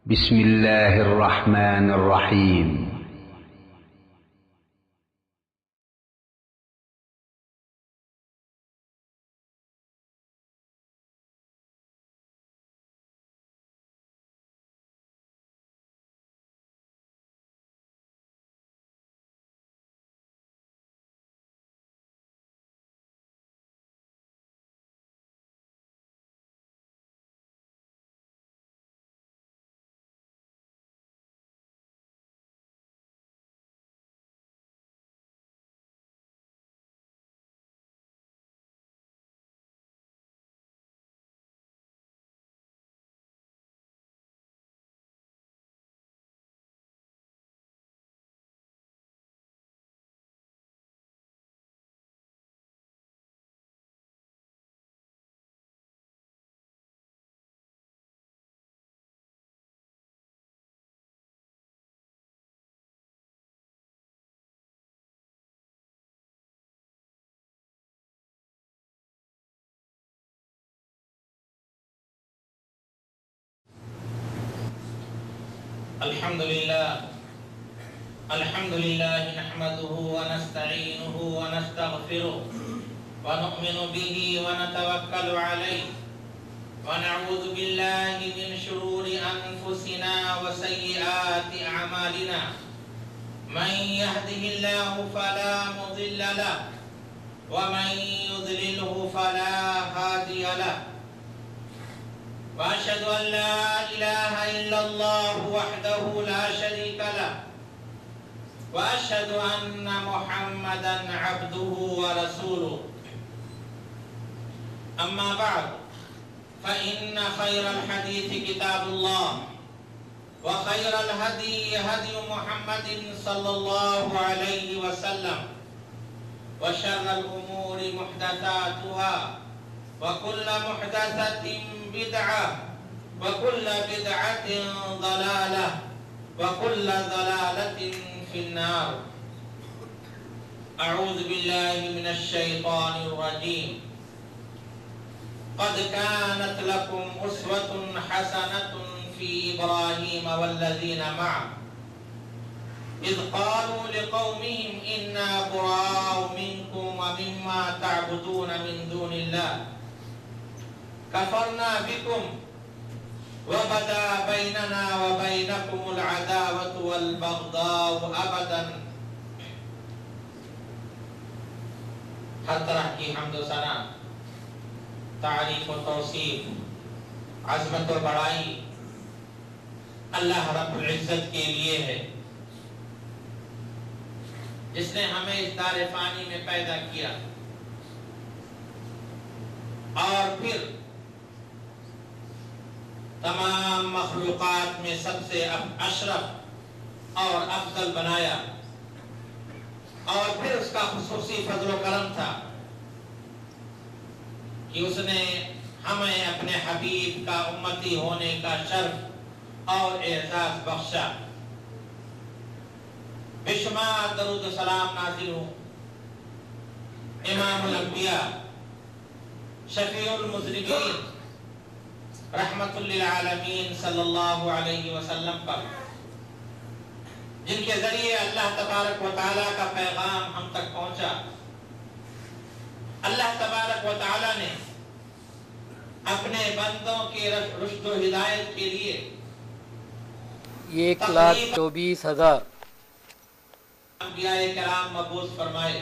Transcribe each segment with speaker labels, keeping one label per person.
Speaker 1: بسم الله الرحمن الرحيم.
Speaker 2: الحمد لله نحمده ونستعينه ونستغفره ونؤمن به ونتوكل عليه ونعوذ بالله من شرور أنفسنا وسيئات أعمالنا من يهده الله فلا مضل له ومن يضلله فلا هادي له وأشهد أن لا إله إلا الله وحده لا شريك له وأشهد أن محمدا عبده ورسوله أما بعد فإن خير الحديث كتاب الله وخير الهدي هدي محمد صلى الله عليه وسلم وشر الأمور محدثاتها وكل محدثة بدعة وكل بدعة ضلالة وكل ضلالة في النار. أعوذ بالله من الشيطان الرجيم. قد كانت لكم أسوة حسنة في إبراهيم والذين معه إذ قالوا لقومهم إنا براء منكم ومما تعبدون من دون الله كفرنا بكم وبدا بيننا وبينكم العداوة والبغضاء أبدا. ہر طرح کی حمد و ثنا، تعریف و توصیف، عظمت و بڑائی اللہ رب العزت کے لیے ہے، جس نے ہمیں اس دار فانی میں پیدا کیا اور پھر تمام مخلوقات میں سب سے اشرف اور افضل بنایا، اور پھر اس کا خصوصی فضل و کرم تھا کہ اس نے ہمیں اپنے حبیب کا امتی ہونے کا شرف اور اعزاز بخشا۔ بے شمار درود و سلام نازل ہو امام الانبیاء، شفیع المذنبین، رحمت للعالمین صلی اللہ علیہ وسلم پر، جن کے ذریعے اللہ تبارک و تعالیٰ کا پیغام ہم تک پہنچا۔ اللہ تبارک و تعالیٰ نے اپنے بندوں کی رشد و ہدایت کے لیے
Speaker 3: 1,24,000
Speaker 2: انبیاء کرام مبعوث فرمائے،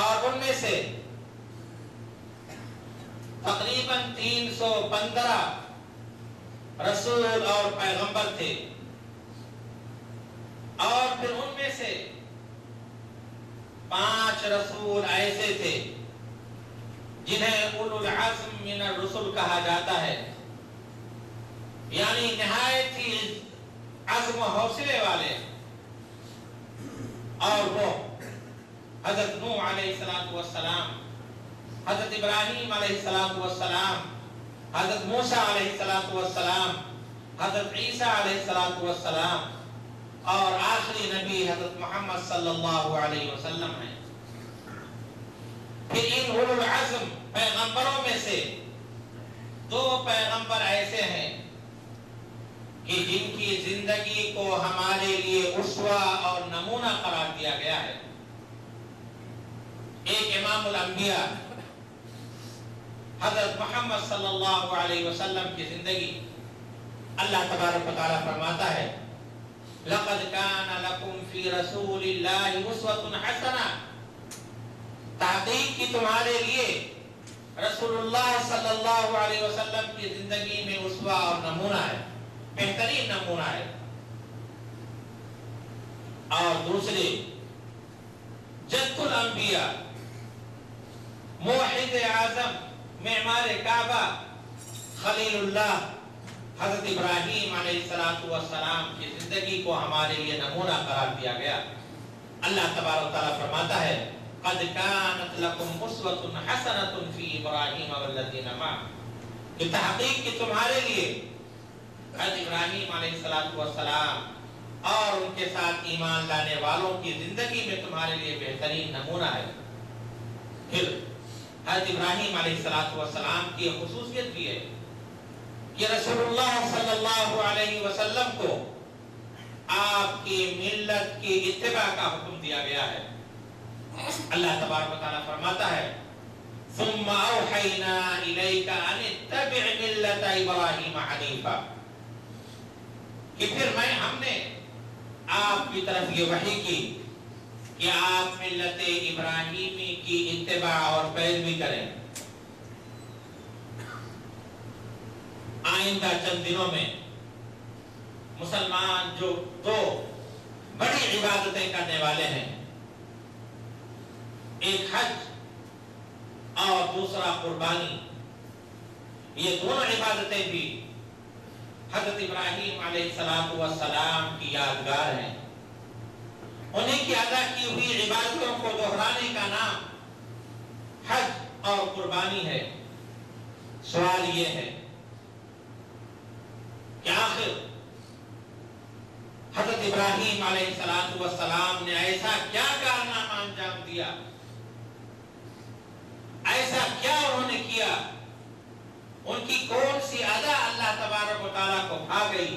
Speaker 2: اور ان میں سے تقریباً 315 رسول اور پیغمبر تھے، اور پھر ان میں سے 5 رسول ایسے تھے جنہیں اولو العزم من الرسل کہا جاتا ہے، یعنی نہایت ہی عزم و حوصلے والے، اور وہ حضرت نوح علیہ السلام، حضرت ابراہیم علیہ السلام، حضرت موسیٰ علیہ السلام، حضرت عیسیٰ علیہ السلام، اور آخری نبی حضرت محمد صلی اللہ علیہ وسلم ہیں۔ پھر ان اولو العزم پیغمبروں میں سے 2 پیغمبر ایسے ہیں کہ جن کی زندگی کو ہمارے لیے اسوہ اور نمونہ قرار دیا گیا ہے. ایک امام الانبیاء حضرت محمد صلی اللہ علیہ وسلم کی زندگی اللہ تبارک و تعالیٰ فرماتا ہے لَقَدْ كَانَ لَكُمْ فِي رَسُولِ اللَّهِ أُسْوَةٌ حَسَنَةٌ، تحقیق کی تمہارے لیے رسول اللہ صلی اللہ علیہ وسلم کی زندگی میں اسوہ اور نمونہ ہے، بہترین نمونہ ہے. اور دوسرے جد الانبیاء، موحد اعظم، معمار کعبہ، خلیل اللہ حضرت ابراہیم علیہ السلام کی زندگی کو ہمارے لیے نمونہ قرار دیا گیا. اللہ تبارک و تعالیٰ فرماتا ہے قد كانت لكم اسوة حسنة في ابراہیم والذین معه، کہ تحقیق کہ تمہارے لیے حضرت ابراہیم علیہ السلام اور ان کے ساتھ ایمان لانے والوں کی زندگی میں تمہارے لیے بہترین نمونہ ہے. پھر حضرت ابراہیم علیہ السلام کی خصوصیت بھی ہے کہ رسول اللہ صلی اللہ علیہ وسلم کو آپ کی ملت کی اتباع کا حکم دیا گیا ہے. اللہ تبارک و تعالیٰ فرماتا ہے ثم اوحینا الیک ان اتبع ملت ابراہیم حنیفا، کہ پھر ہم نے آپ کی طرف یہ وحی کی کہ آپ ملت ابراہیمی کی اتباع اور پیروی کریں. آئندہ چند دنوں میں مسلمان جو دو بڑی عبادتیں کرنے والے ہیں، ایک حج اور دوسرا قربانی، یہ دونوں عبادتیں بھی حضرت ابراہیم علیہ السلام کی یادگار ہیں. انہیں کی ادا کی ہوئی عبادتوں کو دہرانے کا نام حج اور قربانی ہے. سوال یہ ہے کہ آخر حضرت ابراہیم علیہ السلام نے ایسا کیا کارنامہ انجام دیا، ایسا کیا انہوں نے کیا، ان کی کون سی ادا اللہ تبارک و تعالیٰ کو بھا گئی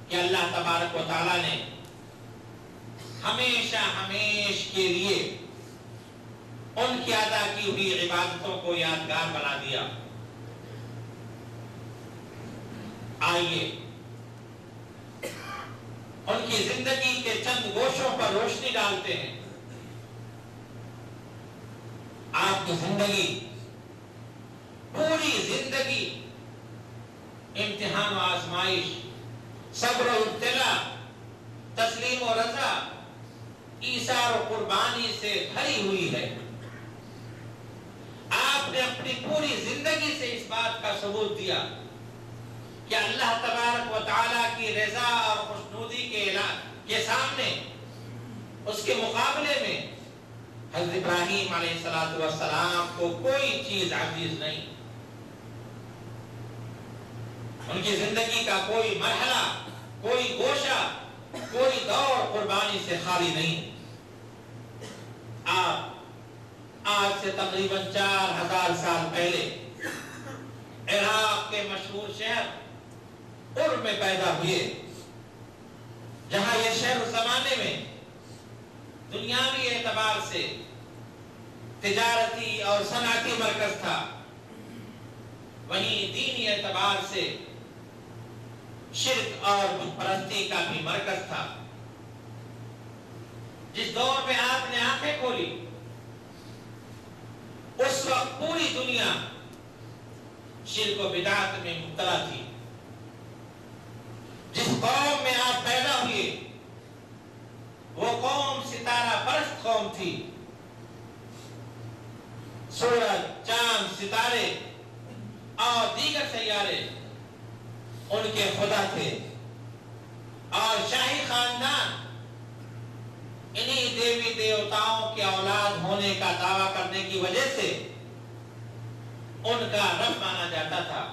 Speaker 2: کہ اللہ تبارک و تعالیٰ نے ہمیشہ ہمیش کے لیے ان کی ادا کی ہوئی عبادتوں کو یادگار بنا دیا. آئیے ان کی زندگی کے چند گوشوں پر روشنی ڈالتے ہیں. آپ کی زندگی، پوری زندگی امتحان و آزمائش، صبر و ابتلا، تسلیم و رضا، ایثار و قربانی سے بھری ہوئی ہے. آپ نے اپنی پوری زندگی سے اس بات کا ثبوت دیا کہ اللہ تبارک و تعالیٰ کی رضا اور خوشنودی کے سامنے، اس کے مقابلے میں حضرت ابراہیم علیہ السلام کو کوئی چیز عزیز نہیں. ان کی زندگی کا کوئی مرحلہ، کوئی گوشہ، کوئی دور قربانی سے خالی نہیں. آپ آج سے تقریباً 4000 سال پہلے عراق کے مشہور شہر ار میں پیدا ہوئے، جہاں یہ شہر اس زمانے میں دنیاوی اعتبار سے تجارتی اور صنعتی مرکز تھا، وہیں دینی اعتبار سے شرک اور بت پرستی کا بھی مرکز تھا. جس دور میں آپ نے آنکھیں کھولی، اس وقت پوری دنیا شرک و بدعت میں مبتلا تھی. جس قوم میں آپ پیدا ہوئے وہ قوم ستارہ پرست قوم تھی. سورج، چاند، ستارے اور دیگر سیارے ان کے خدا تھے، اور شاہی خاندان انہی دیوی دیوتاؤں کے اولاد ہونے کا دعویٰ کرنے کی وجہ سے ان کا رب مانا جاتا تھا.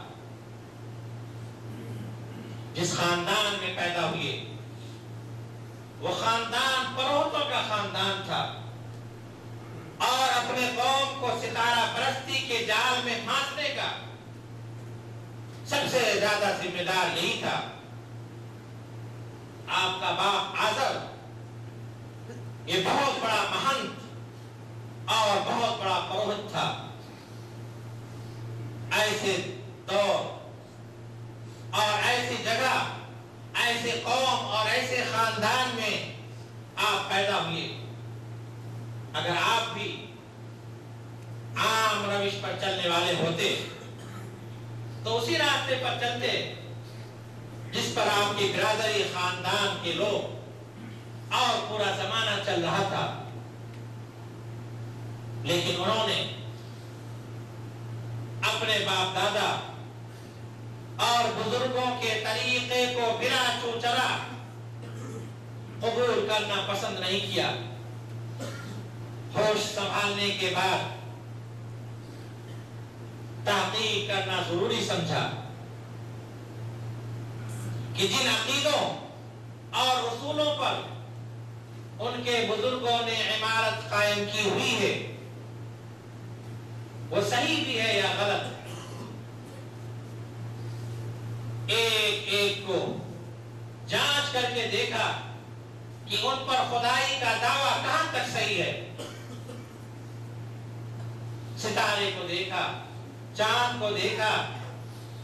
Speaker 2: جس خاندان میں پیدا ہوئے وہ خاندان پروتوں کا خاندان تھا، اور اپنے قوم کو ستارہ پرستی کے جال میں پھانسنے کا سب سے زیادہ ذمہ دار یہی تھا آپ کا باپ آزر یہ بہت بڑا مہنت اور بہت بڑا پروہت تھا. ایسے دور اور ایسی جگہ، ایسے قوم اور ایسے خاندان میں آپ پیدا ہوئے. اگر آپ بھی عام روش پر چلنے والے ہوتے تو اسی راستے پر چلتے جس پر آپ کی برادری، خاندان کے لوگ اور پورا زمانہ چل رہا تھا. لیکن انہوں نے اپنے باپ دادا اور بزرگوں کے طریقے کو بلا چوچرا قبول کرنا پسند نہیں کیا. ہوش سنبھالنے کے بعد تحقیق کرنا ضروری سمجھا کہ جن عقیدوں اور اصولوں پر ان کے بزرگوں نے عمارت قائم کی ہوئی ہے وہ صحیح بھی ہے یا غلط. ایک ایک کو جانچ کر کے دیکھا کہ ان پر خدائی کا دعویٰ کہاں تک صحیح ہے. ستارے کو دیکھا، چاند کو دیکھا،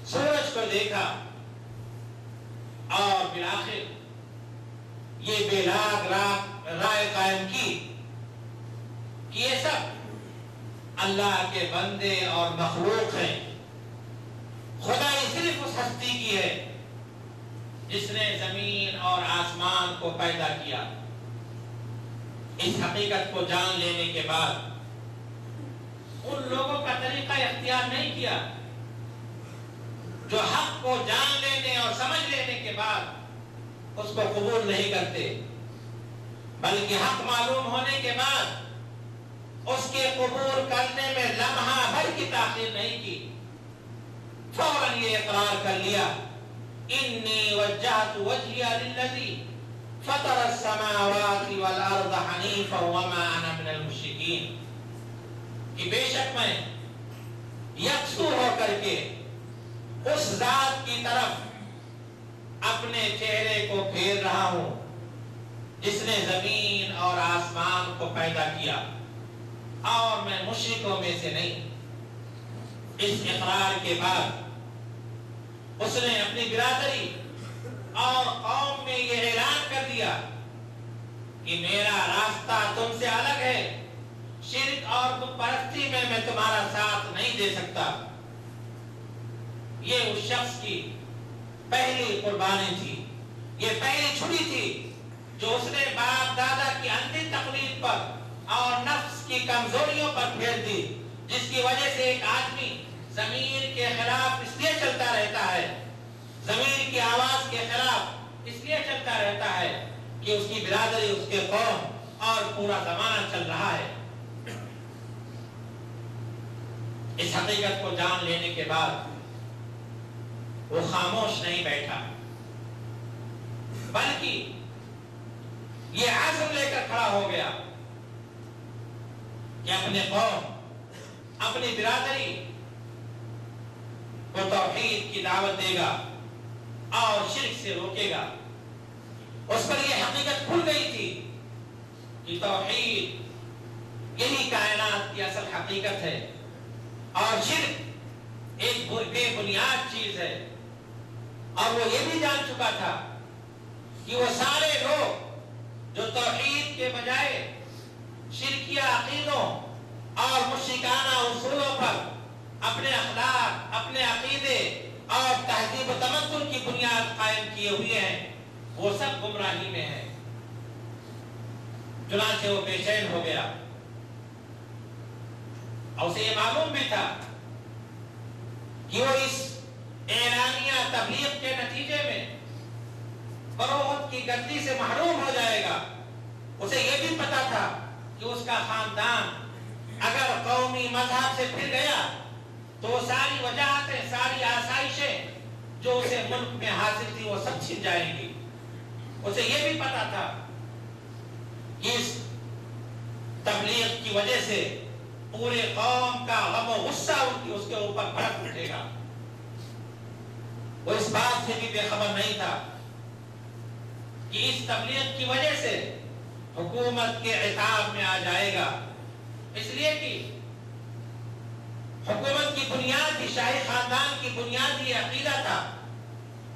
Speaker 2: سورج کو دیکھا اور بالآخر یہ بے لاگ رائے قائم کی کہ یہ سب اللہ کے بندے اور مخلوق ہیں. خدائی صرف اس ہستی کی ہے جس نے زمین اور آسمان کو پیدا کیا. اس حقیقت کو جان لینے کے بعد ان لوگوں کا طریقہ اختیار نہیں کیا جو حق کو جان لینے اور سمجھ لینے کے بعد اس کو قبول نہیں کرتے، بلکہ حق معلوم ہونے کے بعد اس کے قبول کرنے میں لمحہ بھر کی تاخیر نہیں کی. فوراً یہ اقرار کر لیا انی وجہت وجہی للذی فطر السماوات والارض حنیفا وما انا من المشرکین، کہ بے شک میں یکسو ہو کر کے اس ذات کی طرف اپنے چہرے کو پھیر رہا ہوں جس نے زمین اور آسمان کو پیدا کیا اور میں مشرکوں میں سے نہیں. اس اقرار کے بعد اس نے اپنی برادری اور قوم میں یہ اعلان کر دیا کہ میرا راستہ تم سے الگ ہے، شرک اور بت پرستی میں میں تمہارا ساتھ نہیں دے سکتا. یہ اس شخص کی پہلی قربانی تھی، یہ پہلی چھری تھی جو اس نے باپ دادا کی اندھی تقلید پر اور نفس کی کمزوریوں پر پھیر دی، جس کی وجہ سے ایک آدمی زمین کے خلاف اس لیے چلتا رہتا ہے، زمین کی آواز کے خلاف اس لیے چلتا رہتا ہے کہ اس کی برادری، اس کے قوم اور پورا زمانہ چل رہا ہے. اس حقیقت کو جان لینے کے بعد وہ خاموش نہیں بیٹھا، بلکہ یہ عزم لے کر کھڑا ہو گیا کہ اپنے قوم، اپنی برادری کو توحید کی دعوت دے گا اور شرک سے روکے گا. اس پر یہ حقیقت کھل گئی تھی کہ توحید یہی کائنات کی اصل حقیقت ہے اور شرک ایک بے بنیاد چیز ہے. اور وہ یہ بھی جان چکا تھا کہ وہ سارے لوگ جو توحید کے بجائے شرکیہ عقیدوں اور مشرکانہ اصولوں پر اپنے اخلاق، اپنے عقیدے اور تہذیب و تمدن کی بنیاد قائم کیے ہوئے ہیں، وہ سب گمراہی میں ہیں. چنانچہ وہ بے چین ہو گیا اور اسے یہ معلوم بھی تھا کہ وہ اس اعلانیہ تبلیغ کے نتیجے میں فروغت کی گدی سے محروم ہو جائے گا. اسے یہ بھی پتا تھا کہ اس کا خاندان اگر قومی مذہب سے پھر گیا تو وہ ساری وجاہتیں، ساری آسائشیں جو اسے ملک میں حاصل تھی وہ سب چھن جائیں گی. اسے یہ بھی پتا تھا کہ اس تبلیغ کی وجہ سے پورے قوم کا غم و غصہ اس کے اوپر بھڑک اٹھے گا. وہ اس بات سے بھی بے خبر نہیں تھا کہ اس تبلیغ کی وجہ سے حکومت کے عتاب میں آ جائے گا، اس لیے کہ حکومت کی بنیاد ہی، شاہی خاندان کی بنیاد یہ عقیدہ تھا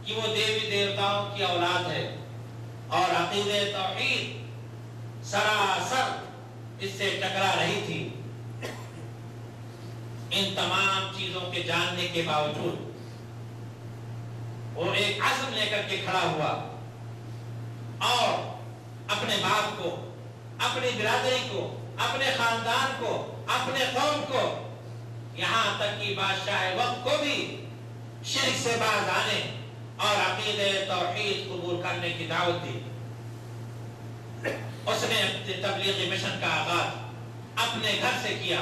Speaker 2: کہ وہ دیوی دیوتاؤں کی اولاد ہے، اور عقیدہ توحید سراسر اس سے ٹکرا رہی تھی۔ ان تمام چیزوں کے جاننے کے باوجود وہ ایک عزم لے کر کے کھڑا ہوا اور اپنے باپ کو، اپنی برادری کو، اپنے خاندان کو، اپنے قوم کو، یہاں تک کہ بادشاہ وقت کو بھی شرک سے باز آنے اور عقیدہ توحید قبول کرنے کی دعوت دی۔ اس نے تبلیغی مشن کا آغاز اپنے گھر سے کیا،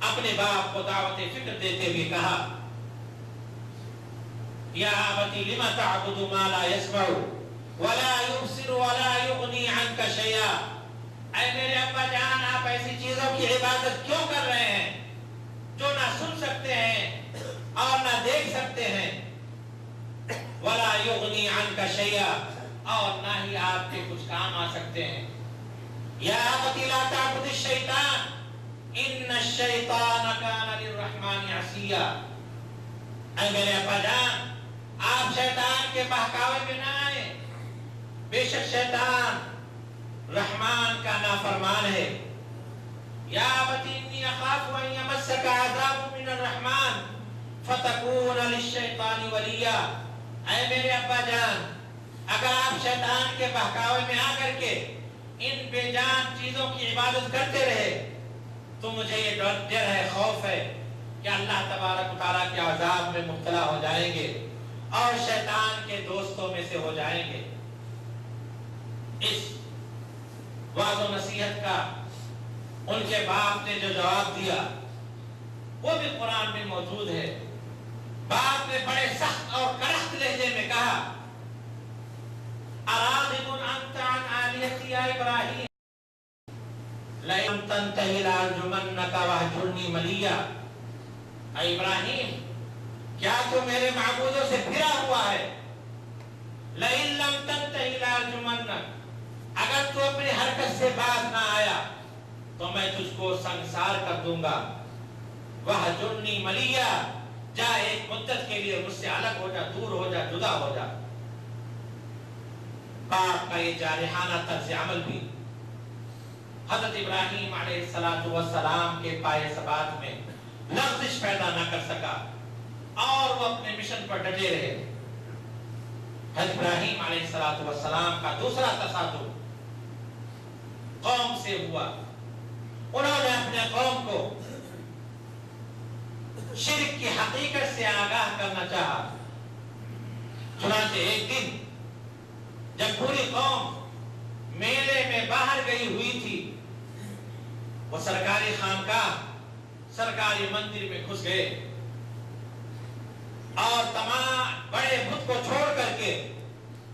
Speaker 2: اپنے باپ کو دعوت فکر دیتے ہوئے کہا، یا ابتی لم تعبد ما لا يسمع ولا يبصر ولا يغني عنك شيئا، اے میرے ابا جان، آپ ایسی چیزوں کی عبادت کیوں کر رہے ہیں جو نہ سن سکتے ہیں اور نہ دیکھ سکتے ہیں، ولا يغني عنك شيئا، اور نہ ہی آپ کے کچھ کام آ سکتے ہیں۔ یا ابتی لا تعبد الشیطان ان الشیطان کان للرحمن عصیا، اے میرے ابا جان، آپ شیطان کے بہکاوے میں نہ آئے، بے شک شیطان رحمان کا نافرمان ہے۔ یا ابتی انی اخاف ان یمسک عذاب من الرحمن فتکون للشیطان ولیا، اے میرے ابا جان، اگر آپ شیطان کے بہکاوے میں آ کر کے ان بے جان چیزوں کی عبادت کرتے رہے تو مجھے یہ ڈر ہے، خوف ہے کہ اللہ تبارک و تعالیٰ کے عذاب میں مبتلا ہو جائیں گے اور شیطان کے دوستوں میں سے ہو جائیں گے۔ اس وعظ و نصیحت کا ان کے باپ نے جو جواب دیا وہ بھی قرآن میں موجود ہے۔ باپ نے بڑے سخت اور کرخت لہجے میں کہا، اراغب انت عن آلیتی یا ابراہیم لئن تنتہی لارجمنک واہجرنی ملیا، اے ابراہیم، کیا تو میرے معبودوں سے پھرا ہوا ہے؟ لئن لم تنتہی لارجمنک، اگر تو اپنی حرکت سے باز نہ آیا تو میں تجھ کو سنسار کر دوں گا۔ واہجرنی ملیا، جا ایک مدت کے لیے مجھ سے الگ ہو جا، دور ہو جا، جدا ہو جا۔ باپ کا یہ جارحانہ طرز عمل بھی حضرت ابراہیم علیہ السلام کے پائے ثبات میں لغزش پیدا نہ کر سکا اور وہ اپنے مشن پر ڈٹے رہے۔ حضرت ابراہیم علیہ السلام کا دوسرا تصادم قوم سے ہوا۔ انہوں نے اپنے قوم کو شرک کی حقیقت سے آگاہ کرنا چاہا۔ چنانچہ ایک دن جب پوری قوم میلے میں باہر گئی ہوئی تھی، وہ سرکاری خانقاہ، سرکاری مندر میں گھس گئے اور تمام بڑے بت کو چھوڑ کر کے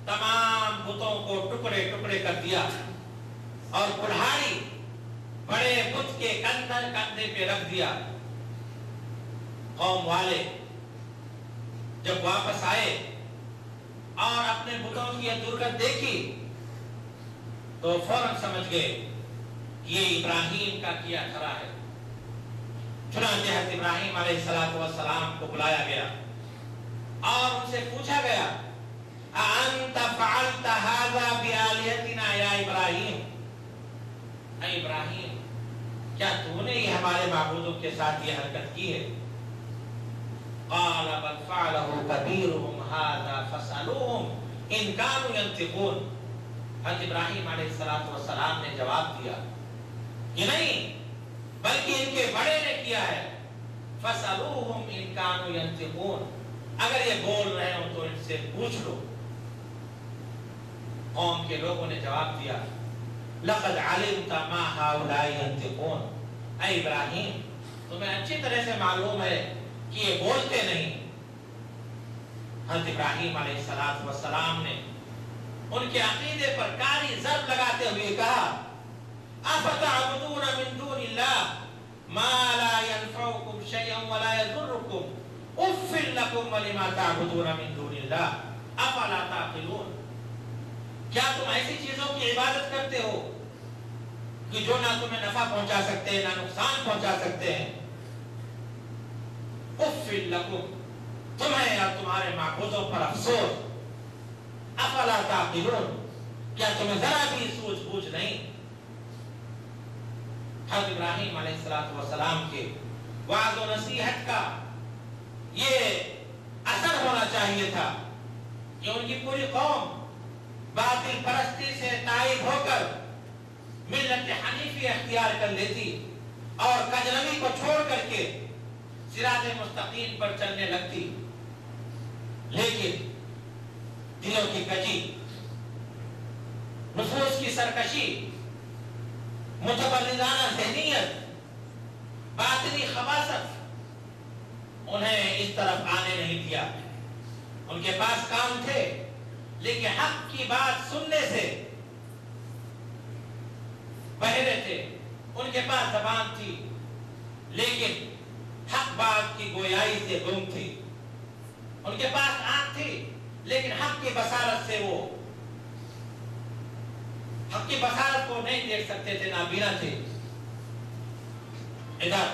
Speaker 2: تمام بتوں کو ٹکڑے ٹکڑے کر دیا اور کڑھائی بڑے بت کے کندھے پہ رکھ دیا۔ قوم والے جب واپس آئے اور اپنے بتوں کی حقیقت دیکھی تو فوراً سمجھ گئے کہ یہ ابراہیم کا کیا کھرا ہے۔ چنانچہ حضرت ابراہیم علیہ السلام کو بلایا گیا اور ان سے پوچھا گیا، اَأَنْتَ فَعَلْتَ هَذَا بِآلِهَتِنَا یا ابراہیم، اے ابراہیم، کیا تو نے یہ ہمارے معبودوں کے ساتھ یہ حرکت کی ہے؟ قال بل فعله كبيرهم هذا فاسألوهم إن كانوا ينطقون، حضرت ابراہیم علیہ السلام نے جواب دیا کہ نہیں، بلکہ ان کے بڑے نے کیا ہے۔ فاسألوهم إن كانوا ينطقون، اگر یہ بول رہے ہوں تو ان سے پوچھ لو۔ قوم کے لوگوں نے جواب دیا، لقد علمت ما هؤلاء ينطقون، اے ابراہیم، تمہیں اچھی طرح سے معلوم ہے کہ یہ بولتے نہیں۔ حضرت ابراہیم علیہ السلام نے ان کے عقیدے پر کاری ضرب لگاتے ہوئے کہا، افتعبدون من دون اللہ ما لا ينفعكم شيئا ولا يضركم اف لكم ولما تعبدون من دون اللہ افلا تعقلون، کیا تم ایسی چیزوں کی عبادت کرتے ہو کہ جو نہ تمہیں نفع پہنچا سکتے ہیں نہ نقصان پہنچا سکتے ہیں؟ اف لکم، تمہیں اور تمہارے معبودوں پر افسوس، افلا تعقلون، کیا تمہیں ذرا بھی سوچ بوجھ نہیں؟ حضرت ابراہیم علیہ السلام کے وعظ و نصیحت کا یہ اثر ہونا چاہیے تھا کہ ان کی پوری قوم باطل پرستی سے تائب ہو کر ملت حنیفی اختیار کر لیتی اور کجروی کو چھوڑ کر کے صراط مستقیم پر چلنے لگتی، لیکن دلوں کی کجی، نفوس کی سرکشی، متبلدانہ ذہنیت، باطنی خباثت انہیں اس طرف آنے نہیں دیا۔ ان کے پاس کام تھے لیکن حق کی بات سننے سے بہرے تھے، ان کے پاس زبان تھی لیکن حق بات کی گویائی سے گم تھی، ان کے پاس آنکھ تھی لیکن حق کی بصارت سے وہ حق کی بصارت کو نہیں دیکھ سکتے تھے، نابینا تھے۔ ادھر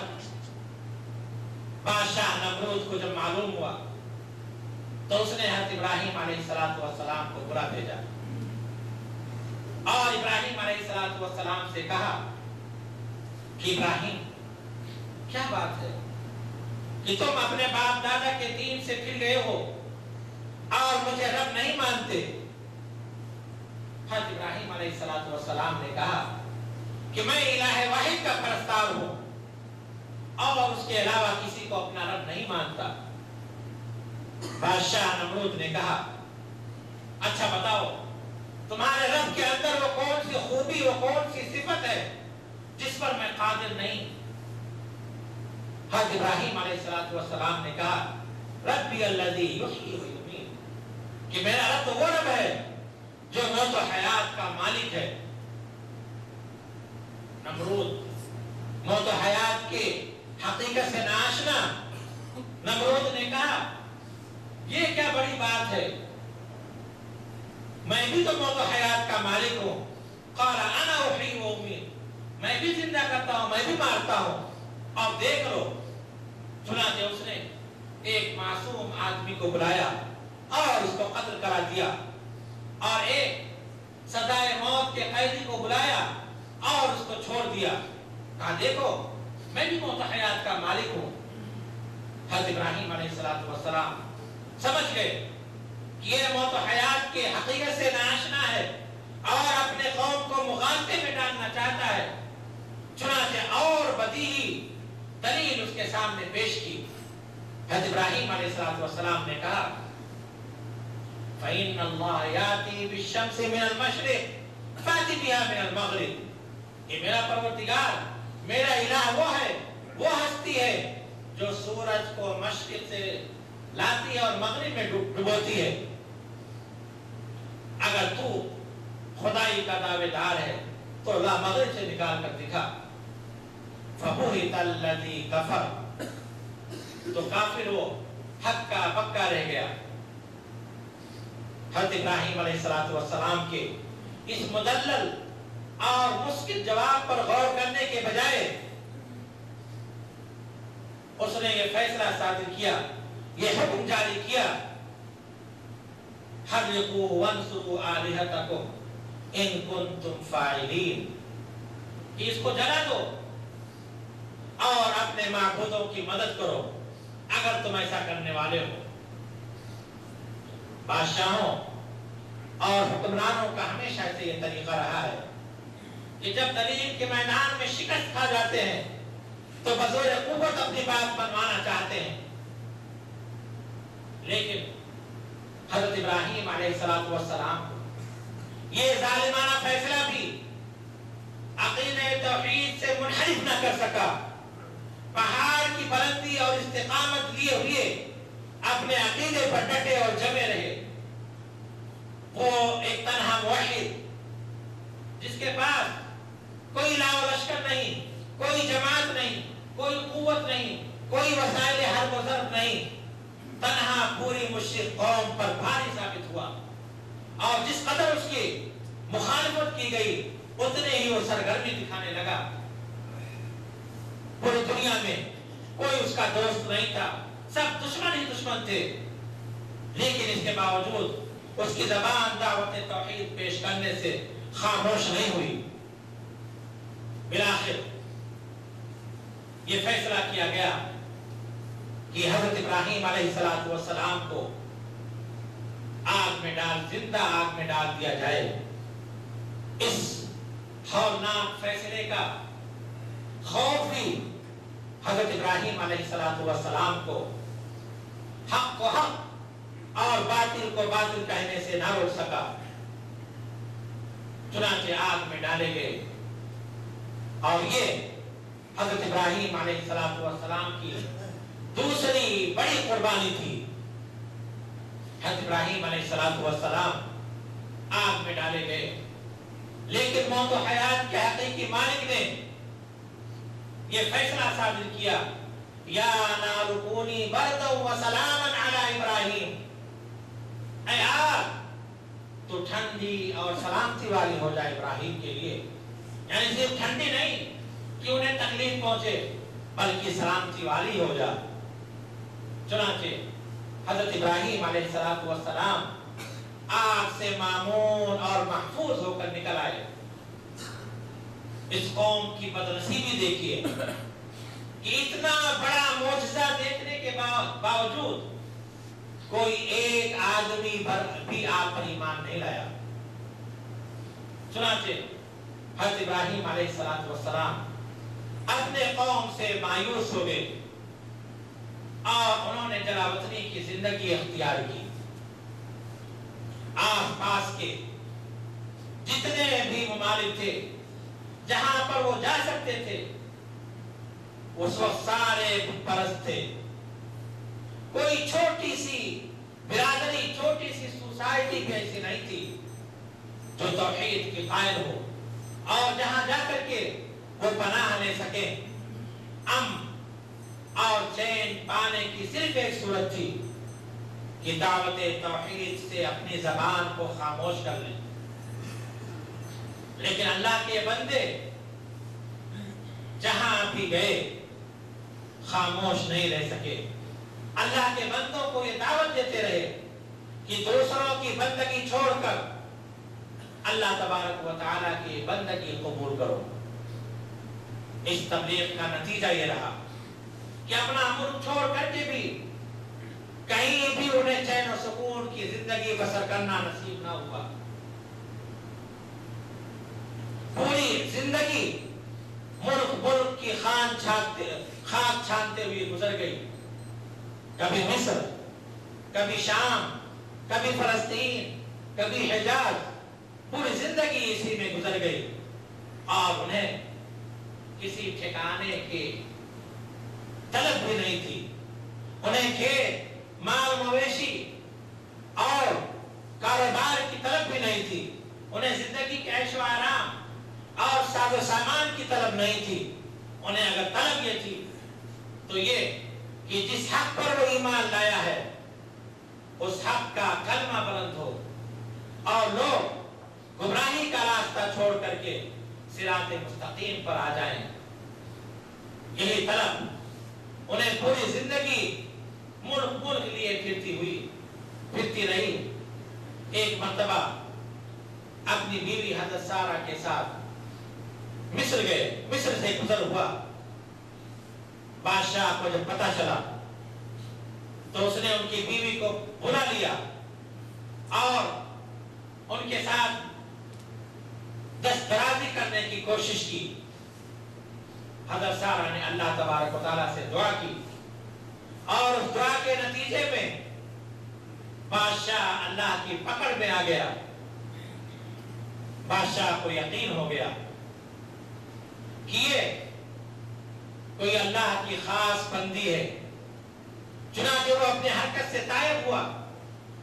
Speaker 2: بادشاہ نمرود کو جب معلوم ہوا تو اس نے حضرت ابراہیم علیہ السلام کو برا بھیجا اور ابراہیم علیہ السلام سے کہا کہ ابراہیم، کیا بات ہے کہ تم اپنے باپ دادا کے دین سے پھر گئے ہو اور مجھے رب نہیں مانتے؟ حضرت ابراہیم علیہ السلام نے کہا کہ میں الہ واحد کا پرستار ہوں اور اس کے علاوہ کسی کو اپنا رب نہیں مانتا۔ بادشاہ نمرود نے کہا، اچھا بتاؤ تمہارے رب کے اندر وہ کون سی خوبی، وہ کون سی صفت ہے جس پر میں قادر نہیں؟ حضرت ابراہیم علیہ السلام نے کہا، ربی الذی یحیی و یمیت، کہ میرا رب تو وہ رب ہے جو موت و حیات کا مالک ہے۔ نمرود موت و حیات کی حقیقت سے ناشنا، نمرود نے کہا یہ کیا بڑی بات ہے، میں بھی تو موت و حیات کا مالک ہوں۔ قال انا احیی و امیت، میں بھی زندہ کرتا ہوں، میں بھی مارتا ہوں، اور دیکھ لو۔ چنانچہ اس نے ایک معصوم آدمی کو بلایا اور اس کو قتل کرا دیا، اور ایک سزائے موت کے قیدی کو بلایا اور اس کو چھوڑ دیا۔ کہا دیکھو میں بھی موت و حیات کا مالک ہوں۔ حضرت ابراہیم علیہ السلام سمجھ گئے کہ یہ موت و حیات کے حقیقت سے ناشنا ہے اور اپنے قوم کو مغالطے میں ڈالنا چاہتا ہے۔ چنانچہ اور بدیہی دلیل اس کے سامنے پیش کی۔ حضرت ابراہیم علیہ السلام نے کہا، فَإِنَّ اللَّهَ يَأْتِي بِالشَّمْسِ مِنَ الْمَشْرِقِ فَأْتِ بِهَا مِنَ الْمَغْرِبِ، کہ میرا پروردگار، میرا الہ وہ ہے، وہ ہستی ہے جو سورج کو مشرق سے لاتی ہے اور مغرب میں ڈبوتی ہے۔ اگر تو خدائی کا دعوے دار ہے تو لا مغرب سے نکال کر دکھا۔ فَبُهِتَ الَّذِي كَفَرَ، تو کافر وہ حق کا پکا رہ گیا۔ حضرت ابراہیم علیہ السلام کے اس مدلل اور مشکل جواب پر غور کرنے کے بجائے اس نے یہ فیصلہ صادر کیا، یہ حکم جاری کیا، حَرِّقُوا وَانْصُرُوا آلِهَتَكُمْ إِن كُنتُمْ فَاعِلِينَ، کہ اس کو جلا دو اور اپنے معبودوں کی مدد کرو اگر تم ایسا کرنے والے ہو۔ بادشاہوں اور حکمرانوں کا ہمیشہ سے یہ طریقہ رہا ہے کہ جب دلیل کے میدان میں شکست کھا جاتے ہیں تو بزور قوت اپنی بات منوانا چاہتے ہیں، لیکن حضرت ابراہیم علیہ السلام کو یہ ظالمانہ فیصلہ بھی عقیدہ توحید سے منحرف نہ کر سکا۔ پہاڑ کی بلندی اور استقامت لیے ہوئے اپنے عقیدے پر ڈٹے اور جمے رہے۔ وہ ایک تنہا موحد جس کے پاس کوئی لاؤ لشکر نہیں، کوئی جماعت نہیں، کوئی قوت نہیں، کوئی وسائل حرب و ضرب نہیں، تنہا پوری مشرک قوم پر بھاری ثابت ہوا اور جس قدر اس کی مخالفت کی گئی اتنے ہی وہ سرگرمی دکھانے لگا. پوری دنیا میں کوئی اس کا دوست نہیں تھا, سب دشمن ہی دشمن تھے, لیکن اس کے باوجود اس کی زبان دعوت توحید پیش کرنے سے خاموش نہیں ہوئی. بالآخر یہ فیصلہ کیا گیا کہ حضرت ابراہیم علیہ السلام کو آگ میں زندہ آگ میں ڈال دیا جائے. اس ہولناک فیصلے کا خوف بھی حضرت ابراہیم علیہ السلام کو حق کو حق اور باطل کو باطل کہنے سے نہ روک سکا. چنانچہ آگ میں ڈالے گئے اور یہ حضرت ابراہیم علیہ السلام کی دوسری بڑی قربانی تھی. حضرت ابراہیم علیہ السلام آگ میں ڈالے گئے, لیکن موت و حیات کے حقیقی مالک نے یہ فیصلہ صادر کیا, یا نار کونی بردا و سلاما علی ابراہیم, اے آگ تو ٹھنڈی اور سلامتی والی ہو جائے ابراہیم کے لیے. یعنی صرف ٹھنڈی نہیں کہ انہیں تکلیف پہنچے, بلکہ سلامتی والی ہو جائے. چنانچہ حضرت ابراہیم علیہ السلام آگ سے مامون اور محفوظ ہو کر نکل آئے. اس قوم کی بدنصیبی دیکھیے کہ اتنا بڑا معجزہ دیکھنے کے باوجود کوئی ایک آدمی بھی آپ پر ایمان نہیں لایا. چنانچہ حضرت ابراہیم علیہ السلام اپنے قوم سے مایوس ہو گئے اور انہوں نے جلا وطنی کی زندگی اختیار کی. آس پاس کے جتنے بھی ممالک تھے جہاں پر وہ جا سکتے تھے اس وقت سارے بت پرست تھے. کوئی چھوٹی سی برادری, چھوٹی سی سوسائٹی بھی ایسی نہیں تھی جو توحید کی قائل ہو اور جہاں جا کر کے وہ پناہ لے سکے. امن اور چین پانے کی صرف ایک صورت تھی کہ دعوت توحید سے اپنی زبان کو خاموش کر لیں. لیکن اللہ کے بندے جہاں بھی گئے خاموش نہیں رہ سکے. اللہ کے بندوں کو یہ دعوت دیتے رہے کہ دوسروں کی بندگی چھوڑ کر اللہ تبارک و تعالیٰ کی بندگی قبول کرو. اس تبلیغ کا نتیجہ یہ رہا کہ اپنا ملک چھوڑ کر کے بھی کہیں بھی انہیں چین و سکون کی زندگی بسر کرنا نصیب نہ ہوا. پوری زندگی ملک کی خاک چھانتے ہوئے گزر گئی. کبھی مصر, کبھی شام, کبھی فلسطین, کبھی حجاز, پوری زندگی اسی میں گزر گئی اور انہیں کسی ٹھکانے کی طلب بھی نہیں تھی. انہیں کھیت, مال مویشی اور کاروبار کی طلب بھی نہیں تھی. انہیں زندگی کے عیش و آرام اور ساز و سامان کی طلب نہیں تھی. انہیں اگر طلب یہ تھی تو یہ کہ جس حق پر وہ ایمان لایا ہے اس حق کا کلمہ بلند ہو اور لوگ گمراہی کا راستہ چھوڑ کر کے صراط مستقیم پر آ جائیں. یہی طلب انہیں پوری زندگی ملک لیے پھرتی رہی. ایک مرتبہ اپنی بیوی حضرت سارہ کے ساتھ مصر گئے, مصر سے گزر ہوا. بادشاہ کو جب پتہ چلا تو اس نے ان کی بیوی کو بلا لیا اور ان کے ساتھ دسترازی کرنے کی کوشش کی. حضرت سارہ نے اللہ تبارک و تعالیٰ سے دعا کی اور اس دعا کے نتیجے میں بادشاہ اللہ کی پکڑ میں آ گیا. بادشاہ کو یقین ہو گیا کہ یہ کوئی اللہ کی خاص بندی ہے. چنانچہ وہ اپنے حرکت سے تائب ہوا.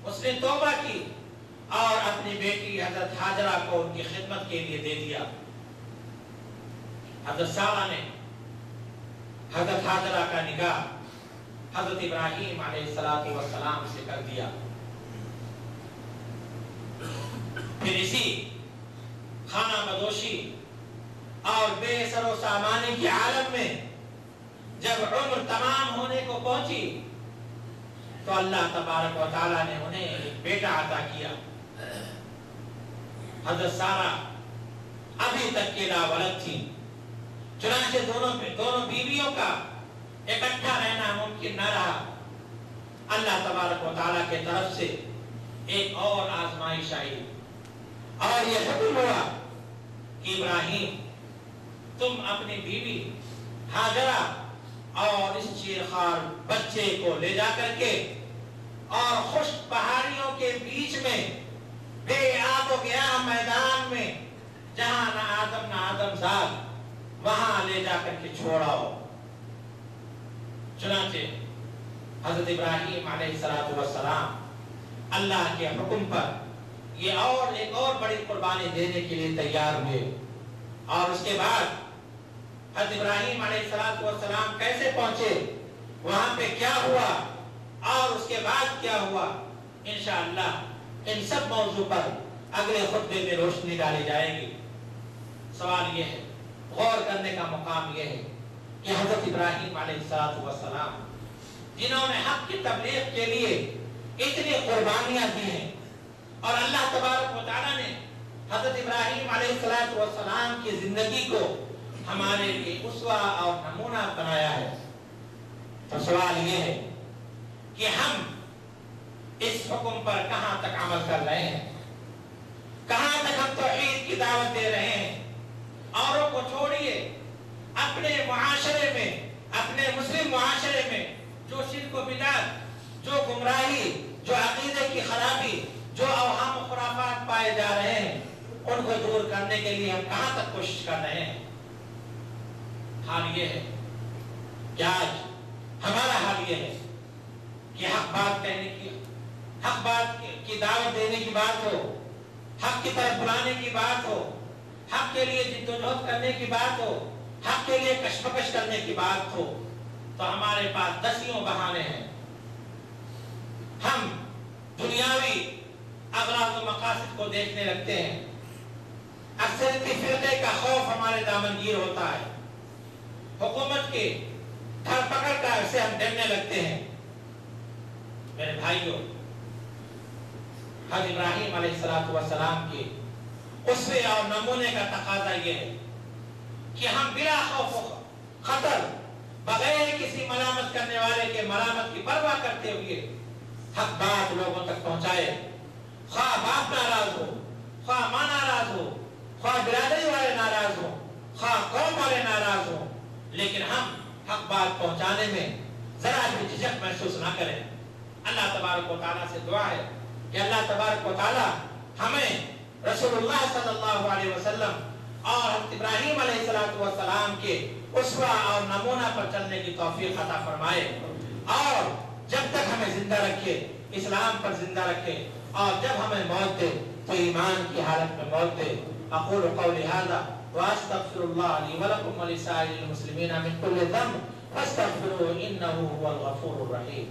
Speaker 2: اس نے توبہ کی اور اپنی بیٹی حضرت ہاجرہ کو ان کی خدمت کے لیے دے دیا. حضرت سارہ نے حضرت ہاجرہ کا نکاح حضرت ابراہیم علیہ السلام سے کر دیا. پھر اسی خانہ بدوشی اور بے سر و سامانی کے عالم میں جب عمر تمام ہونے کو پہنچی تو اللہ تبارک و تعالیٰ نے انہیں ایک بیٹا عطا کیا. حضرت سارہ ابھی تک کے لاولد تھی، چنانچہ دونوں بیویوں کا اکٹھا رہنا ممکن نہ رہا. اللہ تبارک و تعالیٰ کے طرف سے ایک اور آزمائش آئی اور یہ حکم ہوا کہ ابراہیم تم اپنی بیوی ہاجرہ اور اس چیرخوار بچے کو لے جا کر کے اور خشک پہاڑیوں کے بیچ میں بے آب و گیا میدان میں جہاں نہ آدم زاد وہاں لے جا کر کے چھوڑاؤ. چنانچہ حضرت ابراہیم علیہ السلام اللہ کے حکم پر یہ ایک اور بڑی قربانی دینے کے لیے تیار ہوئے. اور اس کے بعد حضرت ابراہیم علیہ السلام کیسے پہنچے، وہاں پہ کیا ہوا اور اس کے بعد کیا ہوا، انشاءاللہ ان سب موضوع پر اگلے خطبے میں روشنی ڈالی جائے گی. سوال یہ ہے، غور کرنے کا مقام یہ ہے کہ حضرت ابراہیم علیہ السلام جنہوں نے حق کی تبلیغ کے لیے اتنی قربانیاں دی ہیں، اور اللہ تبارک و تعالیٰ نے حضرت ابراہیم علیہ السلام کی زندگی کو ہمارے لیے اسوہ اور نمونہ بنایا ہے، تو سوال یہ ہے کہ ہم اس حکم پر کہاں تک عمل کر رہے ہیں، کہاں تک ہم توحید کی دعوت دے رہے ہیں. اوروں کو چھوڑیے، اپنے معاشرے میں، اپنے مسلم معاشرے میں جو شرک و بدعت، جو گمراہی، جو عقیدے کی خرابی، جو اوہام و خرافات پائے جا رہے ہیں، ان کو دور کرنے کے لیے ہم کہاں تک کوشش کر رہے ہیں. حال یہ ہے کہ آج ہمارا حال یہ ہے کہ حق بات کہنے کی، حق بات کی دعوت دینے کی بات ہو، حق کی طرف بلانے کی بات ہو، حق کے لیے جد و جہد کرنے کی بات ہو، حق کے لیے کشمکش کرنے کی بات ہو، تو ہمارے پاس دسیوں بہانے ہیں. ہم دنیاوی اغراض و مقاصد کو دیکھنے لگتے ہیں. اکثریتی فرقے کا خوف ہمارے دامنگیر ہوتا ہے. حکومت کے دھر پکڑ کر سے ہم ڈرنے لگتے ہیں. میرے بھائیوں، حضرت ابراہیم علیہ السلام کے اسوے اور نمونے کا تقاضا یہ ہے کہ ہم بلا خوف و خطر، بغیر کسی ملامت کرنے والے کے ملامت کی پرواہ کرتے ہوئے حق بات لوگوں تک پہنچائے. خواہ باپ ناراض ہو، خواہ ماں ناراض ہو، خواہ برادری والے ناراض ہو، خواہ قوم والے ناراض ہو، لیکن ہم حق بات پہنچانے میں ذرا بھی جھجک محسوس نہ کریں. اللہ تبارک و تعالیٰ سے دعا ہے کہ اللہ تبارک و تعالیٰ ہمیں رسول اللہ صلی اللہ علیہ وسلم اور حضرت ابراہیم علیہ السلام کے اسوہ اور نمونہ پر چلنے کی توفیق عطا فرمائے، اور جب تک ہمیں زندہ رکھے اسلام پر زندہ رکھے، اور جب ہمیں موت دے تو ایمان کی حالت میں موت دے. اقول قولی ھذا واستغفر اللہ لی ولکم ولسائر المسلمین من کل ذنب فاستغفروه انه هو الغفور الرحیم.